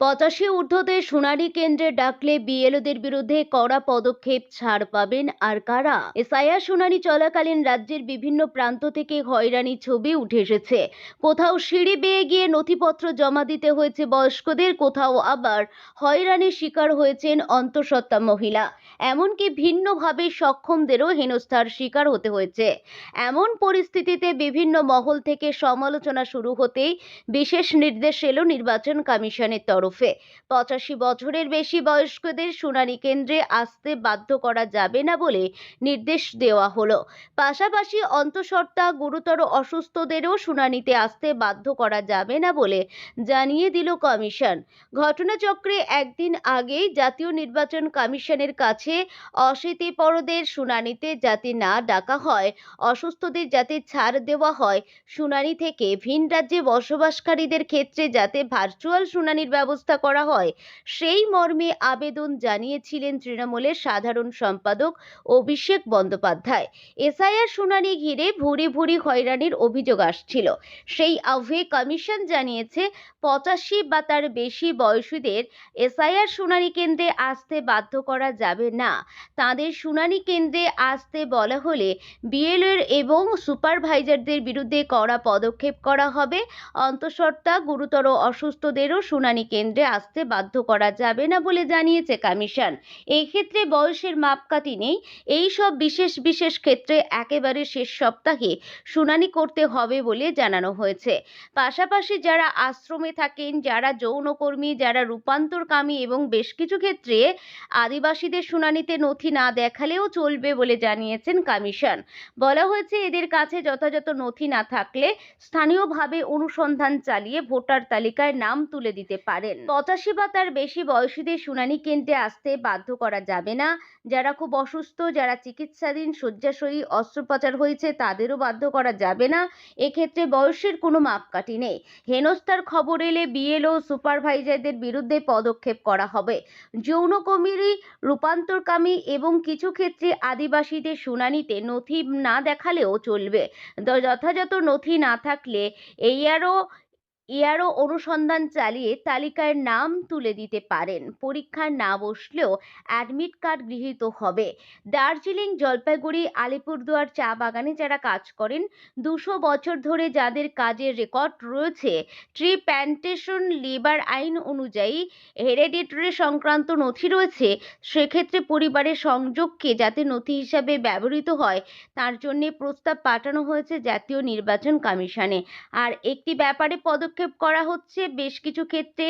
85 ঊর্ধ্বদের শুনানি কেন্দ্রে ডাকলে বিএলওদের বিরুদ্ধে কড়া পদক্ষেপ, ছাড় পাবেন আর কারা? এসআইআর শুনানি চলাকালীন রাজ্যের বিভিন্ন প্রান্ত থেকে হয়রানি ছবি উঠে এসেছে। কোথাও সিঁড়ি বেয়ে গিয়ে নথিপত্র জমা দিতে হয়েছে বয়স্কদের, কোথাও আবার হয়রানির শিকার হয়েছেন অন্তঃসত্ত্বা মহিলা। এমনকি ভিন্নভাবে সক্ষমদেরও হেনস্থার শিকার হতে হয়েছে। এমন পরিস্থিতিতে বিভিন্ন মহল থেকে সমালোচনা শুরু হতেই বিশেষ নির্দেশ এলো নির্বাচন কমিশনের তরফে। 85 বছরের বেশি বয়স্কদের শুনানি কেন্দ্রে আসতে বাধ্য করা যাবে না বলে নির্দেশ দেওয়া হলো। পাশাপাশি অন্তঃসত্ত্বা গুরুতর অসুস্থদেরও শুনানিতে আসতে বাধ্য করা যাবে না বলে জানিয়ে দিল কমিশন। ঘটনাচক্রে একদিন আগেই জাতীয় নির্বাচন কমিশনের কাছে অশীতিপরদের শুনানিতে যাতে না ডাকা হয়, অসুস্থদের যাতে ছাড় দেওয়া হয়, শুনানি থেকে ভিন রাজ্যে বসবাসকারীদের ক্ষেত্রে যাতে ভার্চুয়াল শুনানির ব্যবস্থা করা হয়, সেই মর্মে আবেদন জানিয়েছিলেন তৃণমূলের সাধারণ সম্পাদক অভিষেক বন্দ্যোপাধ্যায়। এসআইআর শুনানি ঘিরে ভুরি ভুরি হয়রানির অভিযোগ আসছিল। সেই আবহে কমিশন জানিয়েছে 85 বা তার বেশি বয়সীদের এসআইআর শুনানি কেন্দ্রে আসতে বাধ্য করা যাবে না। তাদের শুনানি কেন্দ্রে আসতে বলা হলে বিএলও এবং সুপারভাইজারদের বিরুদ্ধে কড়া পদক্ষেপ করা হবে। অন্তঃসত্ত্বা গুরুতর অসুস্থদেরও শুনানি কেন্দ্রে আসতে বাধ্য করা যাবে না বলে জানিয়েছে কমিশন। এই ক্ষেত্রে বয়সের মাপকাঠি নেই। এই সব বিশেষ ক্ষেত্রে একেবারে শেষ সপ্তাহে শুনানি করতে হবে বলে জানানো হয়েছে। পাশাপাশি যারা আশ্রমে থাকেন, যারা যৌনকর্মী, যারা রূপান্তরকামী এবং বেশ কিছু ক্ষেত্রে আদিবাসীদের শুনানিতে নথি না দেখালেও চলবে বলে জানিয়েছেন কমিশন। বলা হয়েছে এদের কাছে যথাযথ নথি না থাকলে স্থানীয়ভাবে অনুসন্ধান চালিয়ে ভোটার তালিকায় নাম তুলে দিতে পারেন। 85 বা তার বেশি বয়সীদের শুনানি কেন্দ্রে আসতে বাধ্য করা যাবে না। যারা খুব অসুস্থ, যারা চিকিৎসাধীন, শয্যাশয়ী, অস্ত্রোপচার হয়েছে, তাদেরও বাধ্য করা যাবে না। এক্ষেত্রে বয়সের কোনো মাপকাঠি নেই। হেনস্থার খবর এলে বিএলও, সুপারভাইজারদের বিরুদ্ধে পদক্ষেপ করা হবে। যৌনকর্মী, রূপান্তরকামী এবং কিছু ক্ষেত্রে আদিবাসীদের শুনানিতে নথি না দেখালেও চলবে। যথাযথ নথি না থাকলে এয়ারও অনুসন্ধান চালিয়ে তালিকায় নাম তুলে দিতে পারেন। পরীক্ষা না বসলেও অ্যাডমিট কার্ড গৃহীত হবে। দার্জিলিং, জলপাইগুড়ি, আলিপুরদুয়ার চা বাগানে যারা কাজ করেন, 200 বছর ধরে যাদের কাজের রেকর্ড রয়েছে, ট্রি প্ল্যান্টেশন লেবার আইন অনুযায়ী হেরেডিটারি সংক্রান্ত নথি রয়েছে, সেক্ষেত্রে পরিবারের সংযোগকে যাতে নথি হিসাবে ব্যবহৃত হয় তার জন্য প্রস্তাব পাঠানো হয়েছে জাতীয় নির্বাচন কমিশনে। আর একটি ব্যাপারে পদক্ষেপ করা হচ্ছে, বেশ কিছু ক্ষেত্রে